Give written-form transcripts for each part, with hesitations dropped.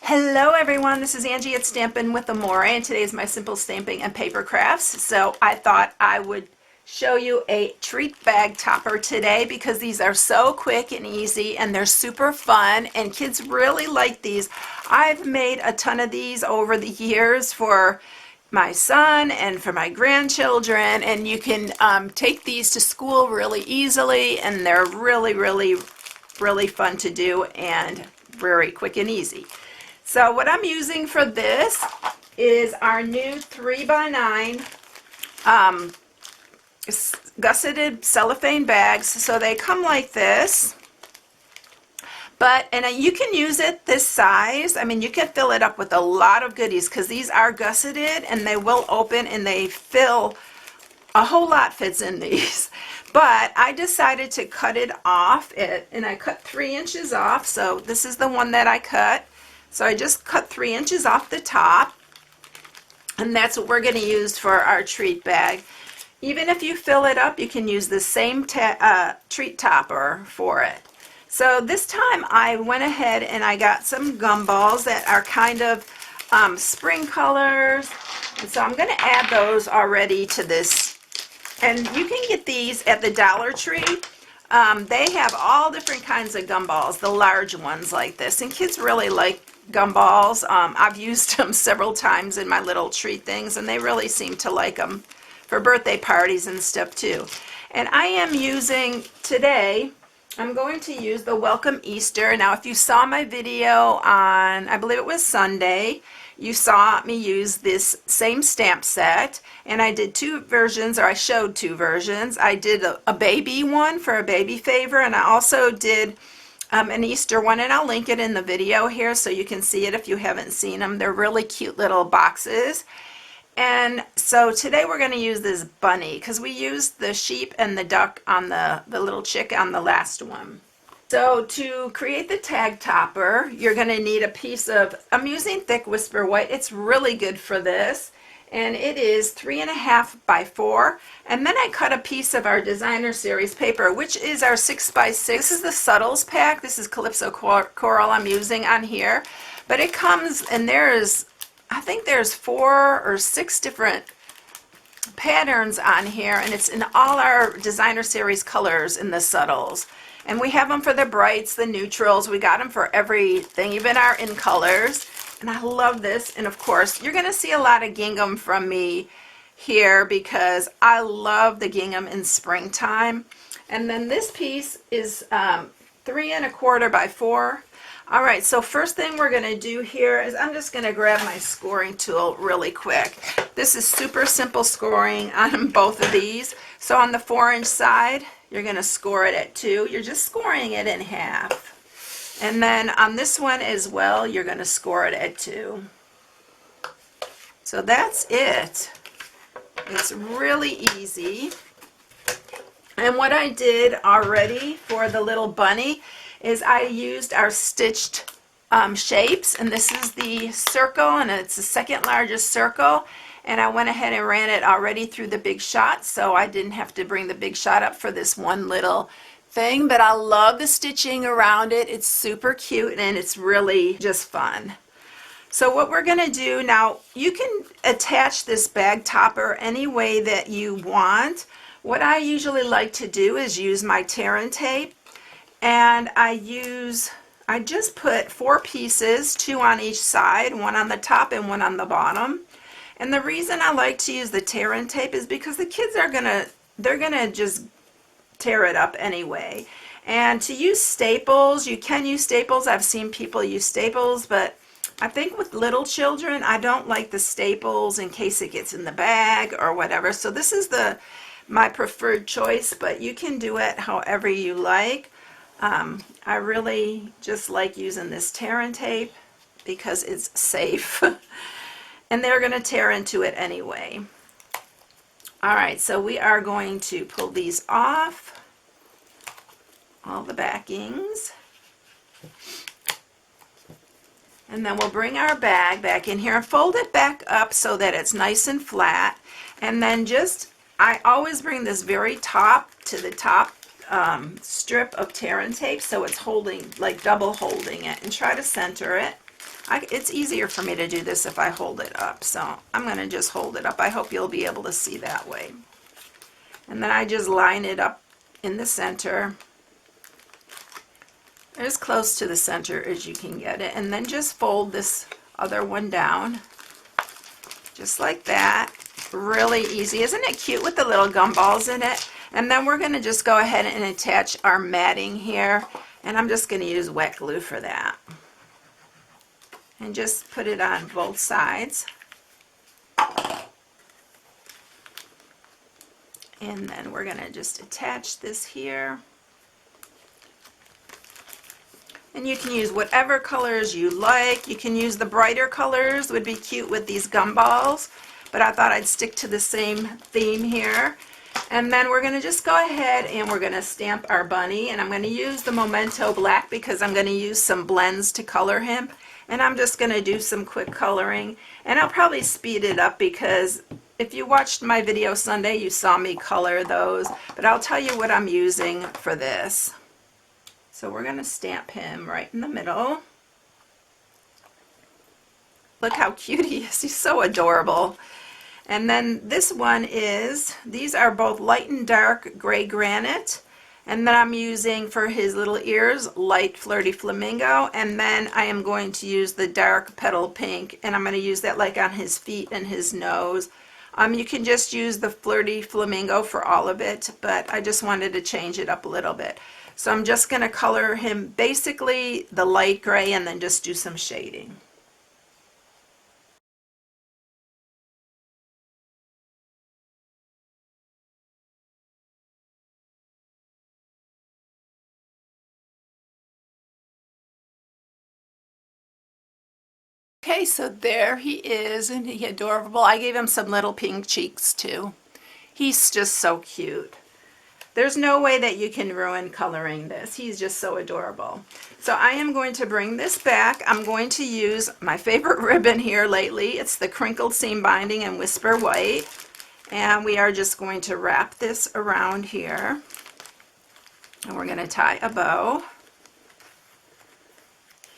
Hello everyone, this is Angie at Stampin' with Amore, and today is my simple stamping and paper crafts. So I thought I would show you a treat bag topper today because these are so quick and easy and they're super fun and kids really like these. I've made a ton of these over the years for my son and for my grandchildren, and you can take these to school really easily, and they're really fun to do and very quick and easy. So what I'm using for this is our new 3x9 gusseted cellophane bags. So they come like this, and you can use it this size. I mean, you can fill it up with a lot of goodies because these are gusseted and they will open and they fill, a whole lot fits in these. But I decided to cut it off, and I cut 3 inches off. So this is the one that I cut. So I just cut 3 inches off the top, and that's what we're going to use for our treat bag. Even if you fill it up, you can use the same treat topper for it. So this time I went ahead and I got some gumballs that are kind of spring colors, and so I'm going to add those already to this. And you can get these at the Dollar Tree. They have all different kinds of gumballs, the large ones like this, and kids really like gumballs. I've used them several times in my little treat things, and they really seem to like them for birthday parties and stuff too. And I am using today, I'm going to use the Welcome Easter. Now if you saw my video on, I believe it was Sunday, you saw me use this same stamp set, and I did 2 versions, or I showed 2 versions. I did a baby one for a baby favor, and I also did an Easter one, and I'll link it in the video here so you can see it if you haven't seen them. They're really cute little boxes. And so today we're going to use this bunny because we used the sheep and the duck on the little chick on the last one. So to create the tag topper, you're going to need a piece of, I'm using thick Whisper White. It's really good for this, and it is 3.5 by 4. And then I cut a piece of our Designer Series paper, which is our 6x6. This is the Subtles pack. This is Calypso Coral I'm using on here. But it comes, and I think there's 4 or 6 different patterns on here, and it's in all our Designer Series colors in the Subtles. And we have them for the brights, the neutrals. We got them for everything, even our in colors. And I love this. And of course, you're going to see a lot of gingham from me here because I love the gingham in springtime. And then this piece is 3.25 by 4. All right, so first thing we're going to do here is I'm just going to grab my scoring tool really quick. This is super simple scoring on both of these. So on the 4-inch side, you're going to score it at 2. You're just scoring it in half. And then on this one as well, you're going to score it at 2. So that's it. It's really easy. And what I did already for the little bunny is I used our stitched shapes, and this is the circle, and it's the second largest circle, and I went ahead and ran it already through the big shot, so I didn't have to bring the big shot up for this one little thing. But I love the stitching around it. It's super cute and it's really just fun. So what we're going to do now, you can attach this bag topper any way that you want. What I usually like to do is use my tear and tape, and I just put 4 pieces, 2 on each side, 1 on the top and 1 on the bottom. And the reason I like to use the tear and tape is because the kids are they're gonna just tear it up anyway. And to use staples, you can use staples. I've seen people use staples, but I think with little children, I don't like the staples in case it gets in the bag or whatever. So this is my preferred choice, but you can do it however you like. I really just like using this tear and tape because it's safe. And they're going to tear into it anyway. Alright, so we are going to pull these off, all the backings. And then we'll bring our bag back in here and fold it back up so that it's nice and flat. And then I always bring this very top to the top strip of tear and tape so it's holding, like double holding it, and try to center it. It's easier for me to do this if I hold it up, so I'm going to just hold it up. I hope you'll be able to see that way. And then I just line it up in the center, as close to the center as you can get it, and then just fold this other one down, just like that. Really easy. Isn't it cute with the little gumballs in it? And then we're going to just go ahead and attach our matting here, and I'm just going to use wet glue for that. And just put it on both sides. And then we're going to just attach this here. And you can use whatever colors you like. You can use the brighter colors, would be cute with these gumballs, but I thought I'd stick to the same theme here. And then we're going to just go ahead and we're going to stamp our bunny, and I'm going to use the Memento Black because I'm going to use some blends to color him, and I'm just going to do some quick coloring, and I'll probably speed it up because if you watched my video Sunday, you saw me color those, but I'll tell you what I'm using for this. So we're going to stamp him right in the middle. Look how cute he is. He's so adorable. And then this one is, these are both light and dark gray granite. And then I'm using for his little ears, light flirty flamingo. And then I am going to use the dark petal pink, and I'm going to use that like on his feet and his nose. You can just use the flirty flamingo for all of it, but I just wanted to change it up a little bit. So I'm just going to color him basically the light gray and then just do some shading. Okay, so there he is, and he's adorable. I gave him some little pink cheeks too. He's just so cute. There's no way that you can ruin coloring this. He's just so adorable. So I am going to bring this back. I'm going to use my favorite ribbon here lately. It's the Crinkled Seam Binding in Whisper White. And we are just going to wrap this around here. And we're going to tie a bow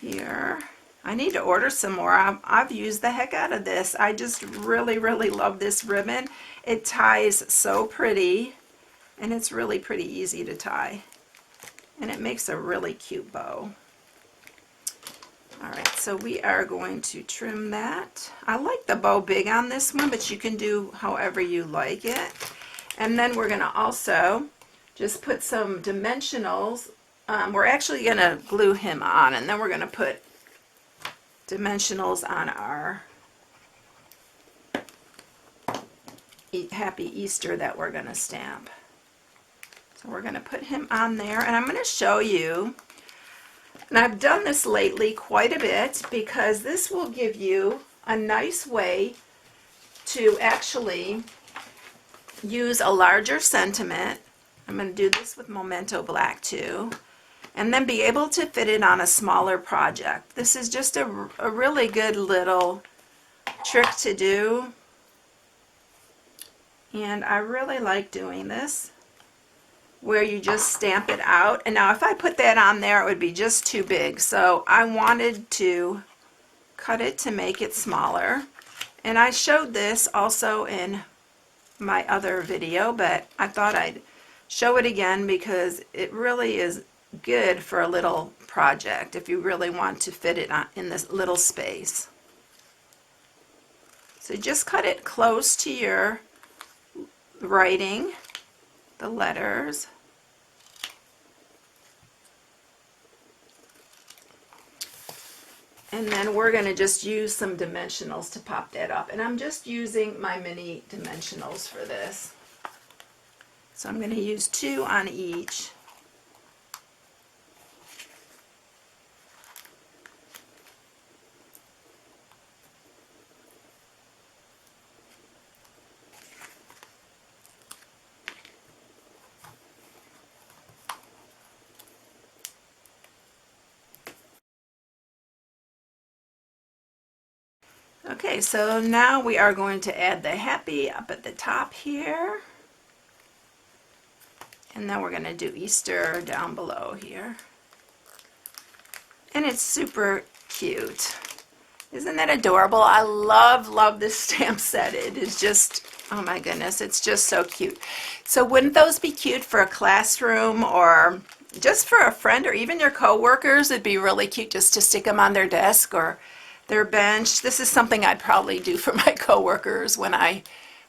here. I need to order some more. I've used the heck out of this. I just really, really love this ribbon. It ties so pretty, and it's really pretty easy to tie. And it makes a really cute bow. Alright, so we are going to trim that. I like the bow big on this one, but you can do however you like it. And then we're going to also just put some dimensionals. We're actually going to glue him on, and then we're going to put dimensionals on our Happy Easter that we're going to stamp. So we're going to put him on there, and I'm going to show you, and I've done this lately quite a bit because this will give you a nice way to actually use a larger sentiment. I'm going to do this with Memento Black too, and then be able to fit it on a smaller project. This is just a really good little trick to do, and I really like doing this, where you just stamp it out. And now if I put that on there, it would be just too big, so I wanted to cut it to make it smaller. And I showed this also in my other video, but I thought I'd show it again because it really is good for a little project if you really want to fit it in this little space. So just cut it close to your writing, the letters. And then we're going to just use some dimensionals to pop that up. And I'm just using my mini dimensionals for this. So I'm going to use 2 on each. Okay, so now we are going to add the happy up at the top here. And then we're going to do Easter down below here. And it's super cute. Isn't that adorable? I love this stamp set. It is just, oh my goodness, it's just so cute. So wouldn't those be cute for a classroom or just for a friend or even your coworkers? It'd be really cute just to stick them on their desk or their bench. This is something I'd probably do for my coworkers when I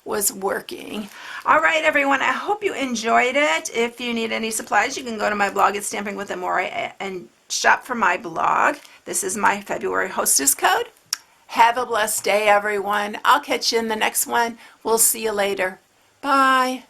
was working. All right, everyone, I hope you enjoyed it. If you need any supplies, you can go to my blog at Stamping with Amore and shop for my blog. This is my February hostess code. Have a blessed day, everyone. I'll catch you in the next one. We'll see you later. Bye.